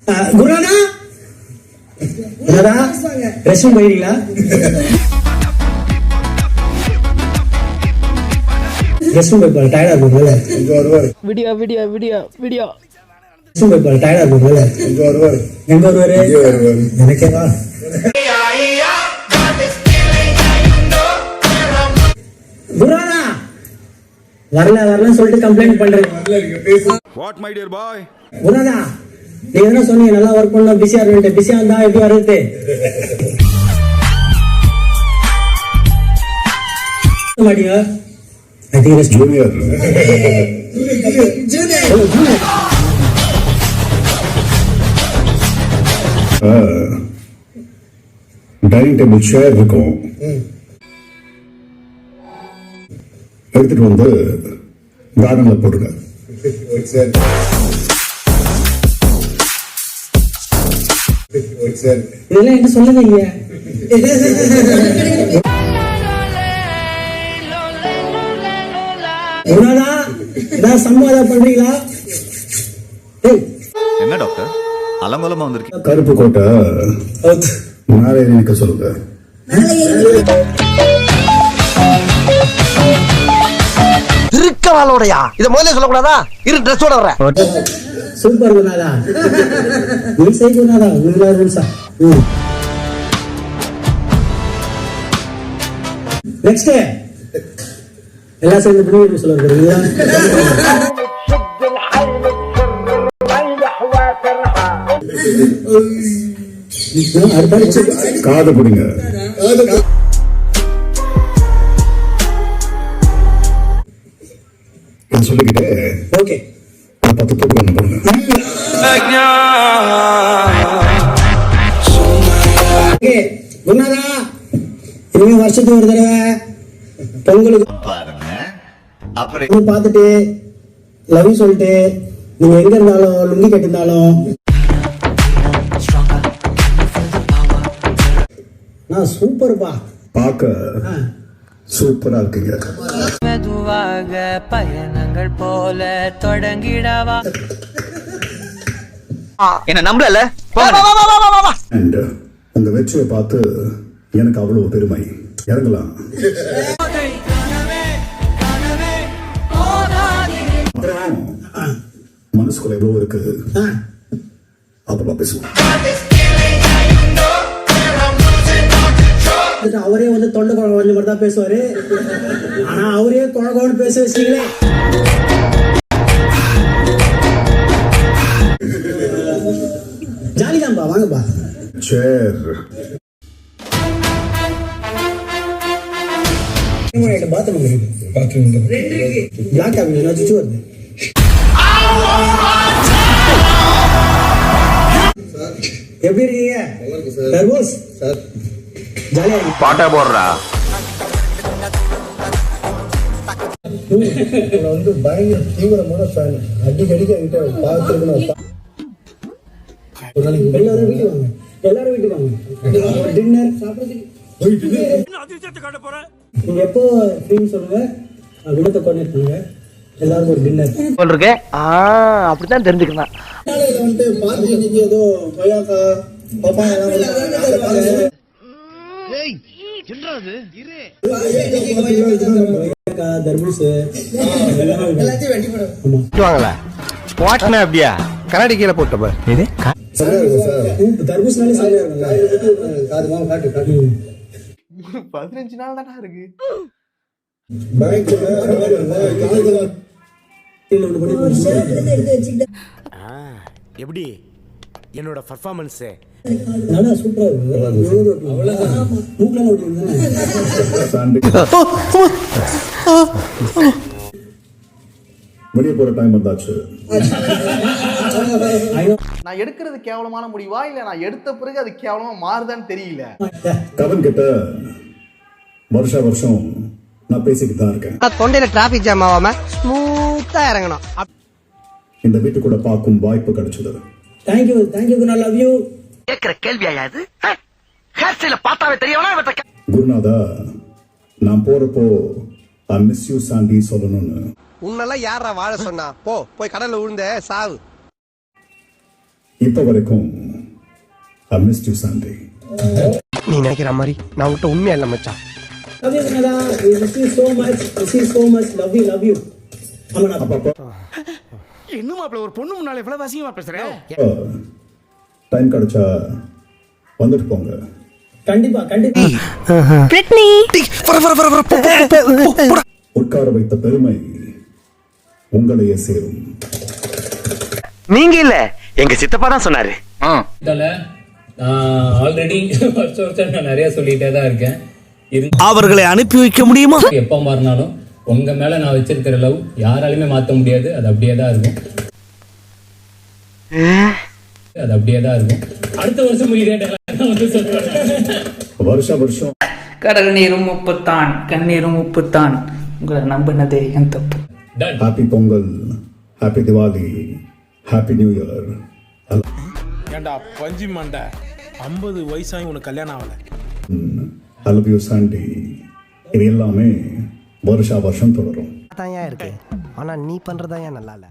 குருநாதா ரெஸ்ட் போயிருக்கீங்களா? ரெஸ்ட் போய் டயர்டா இருக்கும்ல. Video video video video rest போய் டயர்டா இருக்கும்ல. எங்க வருவாரு? எனக்கேவா? குருநாதா வரல சொல்லிட்டு கம்ப்ளைண்ட் பண்றேன். What my dear boy? குருநாதா நீங்க என்ன சொன்னீங்க, நல்லா ஒர்க் பண்ண பிஸியா இருக்கு. பிஸியா இருந்தா எப்படி வருது? மாட்டியா? I think it's junior. Dining table chair இருக்கும், எடுத்துட்டு வந்து கார்டன்ல போடுங்க. இதெல்லாம் என்ன சொல்லுவீங்க? சம்பாதம் பண்றீங்களா? என்ன டாக்டர் அலங்கோலமா வந்திருக்கீங்க? கருப்பு கோட்டை நாளை நினைக்க சொல்லுங்க. திருக்கவாலோடையா இத முதல்ல சொல்லக்கூடாதா? இரு ட்ரெஸ்ஸோட வர்றேன். சூப்பர் குருநாதா. நீ செய் குருநாதா. நெக்ஸ்ட் எல்லாம் சேர்ந்து பண்ணி சொல்லுங்க. காது பிடிங்க. சொல்லிக்கிட்டு ஓகே 10 போட்டு ஒண்ணு போடுங்க. குருநாதா இனிமே வருஷத்துக்கு ஒரு தடவை பொங்கலுக்கு அப்புறம் பார்த்துட்டு லவ் சொல்லிட்டு நீங்க எங்க இருந்தாலும் லுங்கி கட்டிருந்தாலும் சூப்பர்பா. பார்க்க சூப்பரா இருக்குங்க. மெதுவாக பயணங்கள் போல தொடங்கிடவா. என்ன நம்பல உங்க வெற்றியை பார்த்து எனக்கு அவ்வளவு பெருமை. இறங்கலாம். மனசுக்குள்ள எவ்வளவு இருக்கு அப்புறமா பேசுவோம். அவரே வந்து தொண்டை குழந்தை மாதிரி தான் பேசுவாரு. ஆனா அவரே குழந்தை பேச வச்சீங்களே. ஜாலிதான்பா, வாங்கப்பா. சேர் பாத்ரூம் பிளாக் ஆகுது வருது. எப்படி இருக்கீங்க? ஜாலியா பாட்டா போடுறா. வந்து பயங்கர தீவிரமான ஃபேன். அடிக்கடிக்கு என்கிட்ட பார்த்துருக்கணும். எல்லாரும் வீட்டுக்கு வாங்க, எல்லாரும் வீட்டுக்கு வாங்க. டின்னர் சாப்பிடுறதுக்கு நீங்க எப்போ ஃப்ரீன்னு சொல்லுங்க, வினத்தை கோஆர்டினேட் பண்ணுங்க. எல்லாரும் ஒரு டின்னர் இருக்கு. அப்படித்தான் தெரிஞ்சுக்கலாம். வந்து பார்ட்டி இன்னைக்கு ஏதோ கொய்யாக்கா பப்பாயா தர்பூஸ் அப்படியா கண்ணாடி கீழே போட்டப்ப தர்பூஸ்னாலே சரியா 15 நாள் தானே இருக்கு. எப்படி என்னோட பர்ஃபார்மன்ஸ் சூப்பரா வெளியே போற டைம் வந்தாச்சு. நான் எடுக்கிறது கேவலமான முடிவா இல்ல நான் எடுத்த பிறகு அது கேவலமா மாறுதான்னு தெரியல. கவன் கிட்ட வருஷம் நான் பேசிக்கிட்டு தான் இருக்கேன். தொண்டையில டிராபிக் ஜாம் ஆகாம ஸ்மூத்தா இறங்கணும். இந்த வீட்டுக்குள்ள பார்க்கும் வாய்ப்பு கிடைச்சது. தேங்க்யூ குருநாதா. Love you. கேக்குற கேள்வியா இது? ஹேர் ஸ்டைல பார்த்தாவே தெரியவனா? குருநாதா நான் போறப்போ I miss you சாண்டி சொல்லணும்னு. உன்னெல்லாம் யாரா வாழ சொன்னா? போய் கடல்ல விழுந்த சாவு. இப்போ வரைக்கும் I missed you Sandy. நீ நினைக்கிற மாதிரி நான் உன்கிட்ட உண்மையா இல்ல மச்சான். Love you, Canada. We miss you so much. Miss you so much. Love you, love you. ஆமாண்ணா. அப்பப்போ என்ன மாப்பிள்ள ஒரு பொண்ணு முன்னால எவ்வளவு அசிங்கமா பேசுறேன். டைம் கிடைச்சா வந்துட்டு போங்க. கண்டிப்பா கண்டிப்பா. உட்கார வைத்த பெருமை உங்களையே சேரும். நீங்க இல்ல எங்க சித்தப்பா தான் சொன்னாரு. ஆல்ரெடி வருஷம் நான் நிறைய சொல்லிட்டே தான் இருக்கேன். அவர்களை அனுப்பி வைக்க முடியுமா? எப்ப மாறினாலும் உங்க மேல நான் வச்சிருக்கிற லவ் யாராலுமே மாத்த முடியாது. அது அப்படியே தான் இருக்கும். அது அப்படியே தான் இருக்கும். அடுத்த வருஷம் வருஷம் கடல் நீரும் உப்புத்தான், கண்ணீரும் உப்புத்தான். உங்களை நம்பினதே என் தப்பு. Happy Pongal, happy Diwali, happy new year. ஏண்டா பஞ்சி மண்டை 50 வயசாகி உனக்கு கல்யாணம் ஆகல. I love you Sandy. இது எல்லாமே வருஷம் தொடரும். தான் இருக்கு. ஆனா நீ பண்றதா ஏன் நல்லா இல்ல.